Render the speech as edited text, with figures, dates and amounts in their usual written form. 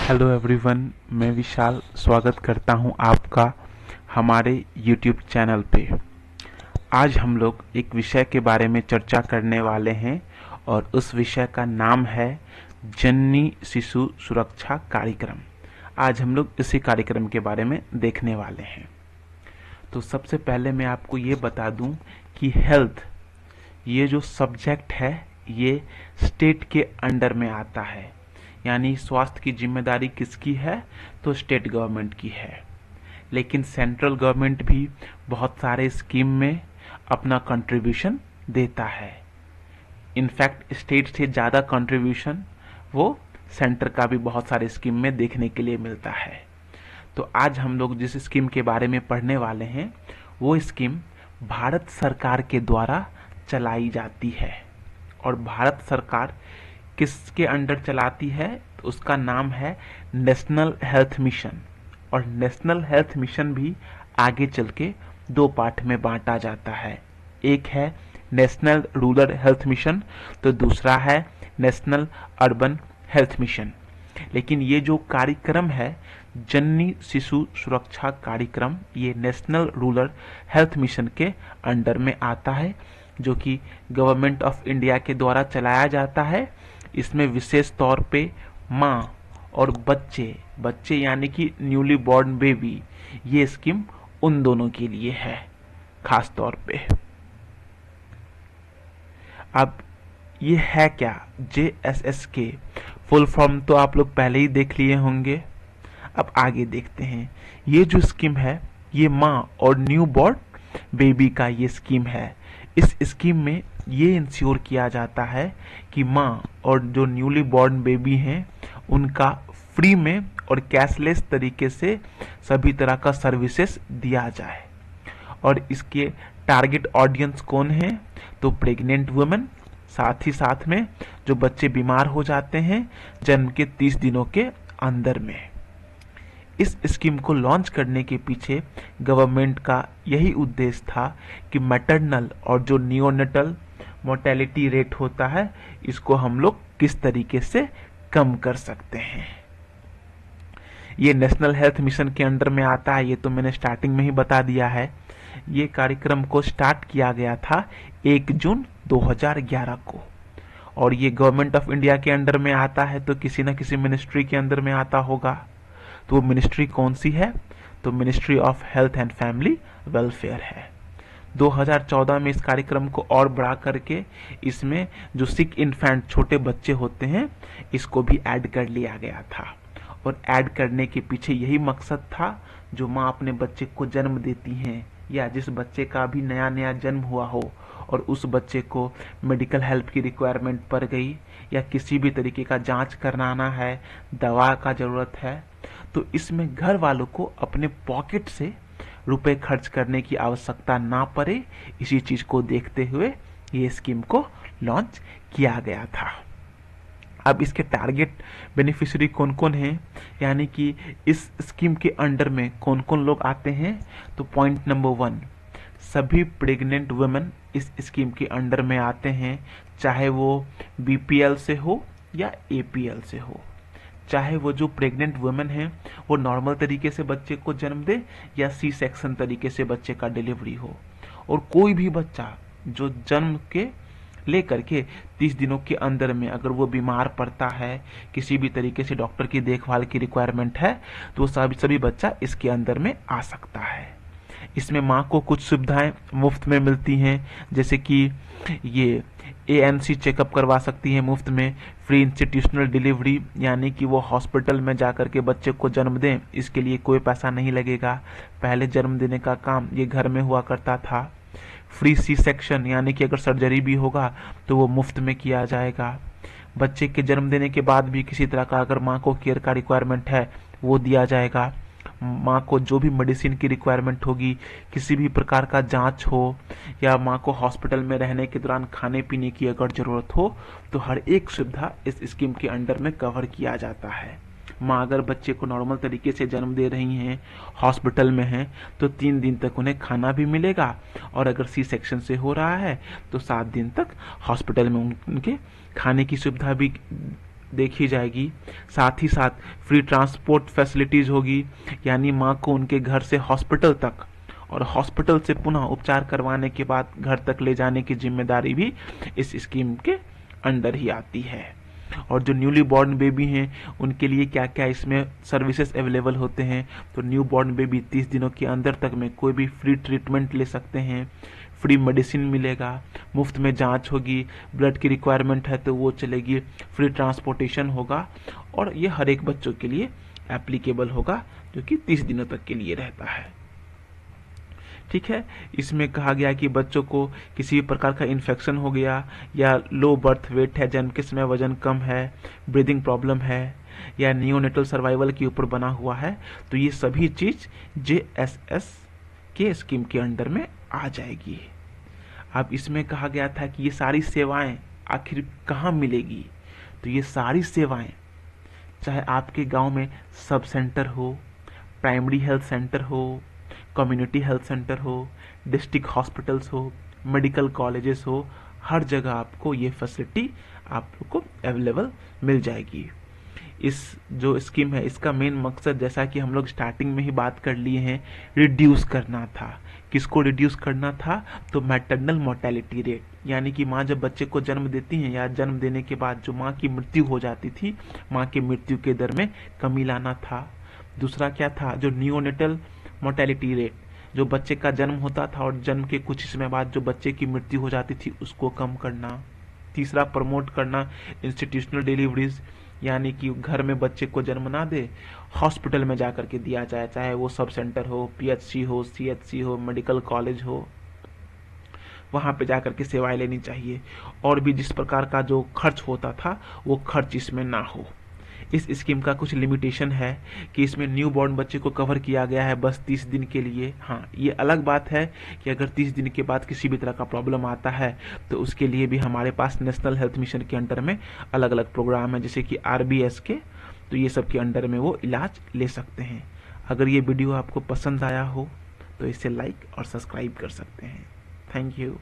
Hello everyone, मैं विशाल स्वागत करता हूं आपका हमारे यूट्यूब चैनल पे। आज हम लोग एक विषय के बारे में चर्चा करने वाले हैं और उस विषय का नाम है जननी शिशु सुरक्षा कार्यक्रम। आज हम लोग इसी कार्यक्रम के बारे में देखने वाले हैं। तो सबसे पहले मैं आपको ये बता दूं कि हेल्थ ये जो सब्जेक्ट है ये स्टेट के अंडर में आता है, यानी स्वास्थ्य की जिम्मेदारी किसकी है? तो स्टेट गवर्नमेंट की है। लेकिन सेंट्रल गवर्नमेंट भी बहुत सारे स्कीम में अपना कंट्रीब्यूशन देता है। इनफैक्ट स्टेट से ज़्यादा कंट्रीब्यूशन वो सेंटर का भी बहुत सारे स्कीम में देखने के लिए मिलता है। तो आज हम लोग जिस स्कीम के बारे में पढ़ने वाले हैं वो स्कीम भारत सरकार के द्वारा चलाई जाती है। और भारत सरकार किसके अंडर चलाती है? तो उसका नाम है नेशनल हेल्थ मिशन। और नेशनल हेल्थ मिशन भी आगे चल के दो पार्ट में बांटा जाता है। एक है नेशनल रूरल हेल्थ मिशन, तो दूसरा है नेशनल अर्बन हेल्थ मिशन। लेकिन ये जो कार्यक्रम है जननी शिशु सुरक्षा कार्यक्रम, ये नेशनल रूरल हेल्थ मिशन के अंडर में आता है, जो कि गवर्नमेंट ऑफ इंडिया के द्वारा चलाया जाता है। इसमें विशेष तौर पे माँ और बच्चे यानी कि न्यूली बॉर्न बेबी, ये स्कीम उन दोनों के लिए है खास तौर पे। अब ये है क्या? JSSK फुल फॉर्म तो आप लोग पहले ही देख लिए होंगे। अब आगे देखते हैं। ये जो स्कीम है ये माँ और न्यू बॉर्न बेबी का ये स्कीम है। इस स्कीम में ये इंश्योर किया जाता है कि माँ और जो न्यूली बॉर्न बेबी हैं उनका फ्री में और कैशलेस तरीके से सभी तरह का सर्विसेज दिया जाए। और इसके टारगेट ऑडियंस कौन है? तो प्रेग्नेंट वुमेन, साथ ही साथ में जो बच्चे बीमार हो जाते हैं जन्म के 30 दिनों के अंदर में। इस स्कीम को लॉन्च करने के पीछे गवर्नमेंट का यही उद्देश्य था कि मैटरनल और जो नियोनेटल मोर्टेलिटी रेट होता है इसको हम लोग किस तरीके से कम कर सकते हैं। ये नेशनल हेल्थ मिशन के अंडर में आता है, ये तो मैंने स्टार्टिंग में ही बता दिया है। ये कार्यक्रम को स्टार्ट किया गया था 1 जून 2011 को। और ये गवर्नमेंट ऑफ इंडिया के अंडर में आता है तो किसी न किसी मिनिस्ट्री के अंदर में आता होगा। तो वो मिनिस्ट्री कौन सी है? तो ministry of health and family welfare है। 2014 में इस कार्यक्रम को और बढ़ा करके इसमें जो सिक इन्फेंट छोटे बच्चे होते हैं इसको भी ऐड कर लिया गया था। और ऐड करने के पीछे यही मकसद था, जो माँ अपने बच्चे को जन्म देती हैं या जिस बच्चे का अभी नया नया जन्म हुआ हो और उस बच्चे को मेडिकल हेल्प की रिक्वायरमेंट पड़ गई या किसी भी तरीके का जांच कराना है, दवा का ज़रूरत है, तो इसमें घर वालों को अपने पॉकेट से रुपए खर्च करने की आवश्यकता ना पड़े। इसी चीज को देखते हुए ये स्कीम को लॉन्च किया गया था। अब इसके टारगेट बेनिफिशियरी कौन कौन हैं, यानी कि इस स्कीम के अंडर में कौन कौन लोग आते हैं? तो पॉइंट नंबर 1, सभी प्रेग्नेंट वुमेन इस स्कीम के अंडर में आते हैं, चाहे वो BPL से हो या APL से हो। चाहे वो जो प्रेग्नेंट वुमेन है वो नॉर्मल तरीके से बच्चे को जन्म दे या सी सेक्शन तरीके से बच्चे का डिलीवरी हो। और कोई भी बच्चा जो जन्म के लेकर के 30 दिनों के अंदर में अगर वो बीमार पड़ता है, किसी भी तरीके से डॉक्टर की देखभाल की रिक्वायरमेंट है, तो सभी बच्चा इसके अंदर में आ सकता है। इसमें माँ को कुछ सुविधाएं मुफ्त में मिलती हैं, जैसे कि ये ANC चेकअप करवा सकती है मुफ्त में, फ्री इंस्टीट्यूशनल डिलीवरी यानी कि वो हॉस्पिटल में जाकर के बच्चे को जन्म दें, इसके लिए कोई पैसा नहीं लगेगा। पहले जन्म देने का काम ये घर में हुआ करता था। फ्री C सेक्शन यानी कि अगर सर्जरी भी होगा तो वो मुफ्त में किया जाएगा। बच्चे के जन्म देने के बाद भी किसी तरह का अगर माँ को केयर का रिक्वायरमेंट है वो दिया जाएगा। माँ को जो भी मेडिसिन की रिक्वायरमेंट होगी, किसी भी प्रकार का जांच हो या माँ को हॉस्पिटल में रहने के दौरान खाने पीने की अगर ज़रूरत हो, तो हर एक सुविधा इस स्कीम के अंडर में कवर किया जाता है। माँ अगर बच्चे को नॉर्मल तरीके से जन्म दे रही हैं, हॉस्पिटल में हैं, तो 3 दिन तक उन्हें खाना भी मिलेगा। और अगर C सेक्शन से हो रहा है तो 7 दिन तक हॉस्पिटल में उनके खाने की सुविधा भी देखी जाएगी। साथ ही साथ फ्री ट्रांसपोर्ट फैसिलिटीज़ होगी, यानी माँ को उनके घर से हॉस्पिटल तक और हॉस्पिटल से पुनः उपचार करवाने के बाद घर तक ले जाने की जिम्मेदारी भी इस स्कीम के अंडर ही आती है। और जो न्यूली बॉर्न बेबी हैं उनके लिए क्या क्या इसमें सर्विसेज अवेलेबल होते हैं, तो न्यू बॉर्न बेबी 30 दिनों के अंदर तक में कोई भी फ्री ट्रीटमेंट ले सकते हैं, फ्री मेडिसिन मिलेगा, मुफ्त में जांच होगी, ब्लड की रिक्वायरमेंट है तो वो चलेगी, फ्री ट्रांसपोर्टेशन होगा, और ये हर एक बच्चों के लिए एप्लीकेबल होगा जो कि 30 दिनों तक के लिए रहता है। ठीक है, इसमें कहा गया कि बच्चों को किसी भी प्रकार का इन्फेक्शन हो गया या लो बर्थ वेट है, जन्म के समय वजन कम है, ब्रीदिंग प्रॉब्लम है या नियोनेटल सर्वाइवल के ऊपर बना हुआ है, तो ये सभी चीज JSS के स्कीम के अंडर में आ जाएगी। अब इसमें कहा गया था कि ये सारी सेवाएं आखिर कहाँ मिलेगी, तो ये सारी सेवाएं चाहे आपके गांव में सब सेंटर हो, प्राइमरी हेल्थ सेंटर हो, कम्युनिटी हेल्थ सेंटर हो, डिस्ट्रिक्ट हॉस्पिटल्स हो, मेडिकल कॉलेजेस हो, हर जगह आपको ये फैसिलिटी आप लोग को अवेलेबल मिल जाएगी। इस जो स्कीम है इसका मेन मकसद, जैसा कि हम लोग स्टार्टिंग में ही बात कर लिए हैं, रिड्यूस करना था। किसको रिड्यूस करना था, तो मैटरनल मोर्टेलिटी रेट, यानी कि माँ जब बच्चे को जन्म देती हैं या जन्म देने के बाद जो माँ की मृत्यु हो जाती थी, माँ की मृत्यु के दर में कमी लाना था। दूसरा क्या था, जो नियोनेटल मोर्टेलिटी रेट, जो बच्चे का जन्म होता था और जन्म के कुछ समय बाद जो बच्चे की मृत्यु हो जाती थी उसको कम करना। तीसरा, प्रमोट करना इंस्टीट्यूशनल डिलीवरीज, यानी कि घर में बच्चे को जन्म ना दे, हॉस्पिटल में जाकर के दिया जाए, चाहे वो सब सेंटर हो, PHC हो, CHC हो, मेडिकल कॉलेज हो, वहाँ पे जाकर के सेवाएं लेनी चाहिए। और भी जिस प्रकार का जो खर्च होता था वो खर्च इसमें ना हो। इस स्कीम का कुछ लिमिटेशन है कि इसमें न्यू बॉर्न बच्चे को कवर किया गया है बस 30 दिन के लिए। हाँ, ये अलग बात है कि अगर 30 दिन के बाद किसी भी तरह का प्रॉब्लम आता है तो उसके लिए भी हमारे पास नेशनल हेल्थ मिशन के अंडर में अलग अलग प्रोग्राम है, जैसे कि RBS के, तो ये सब के अंडर में वो इलाज ले सकते हैं। अगर ये वीडियो आपको पसंद आया हो तो इसे लाइक और सब्सक्राइब कर सकते हैं। Thank you.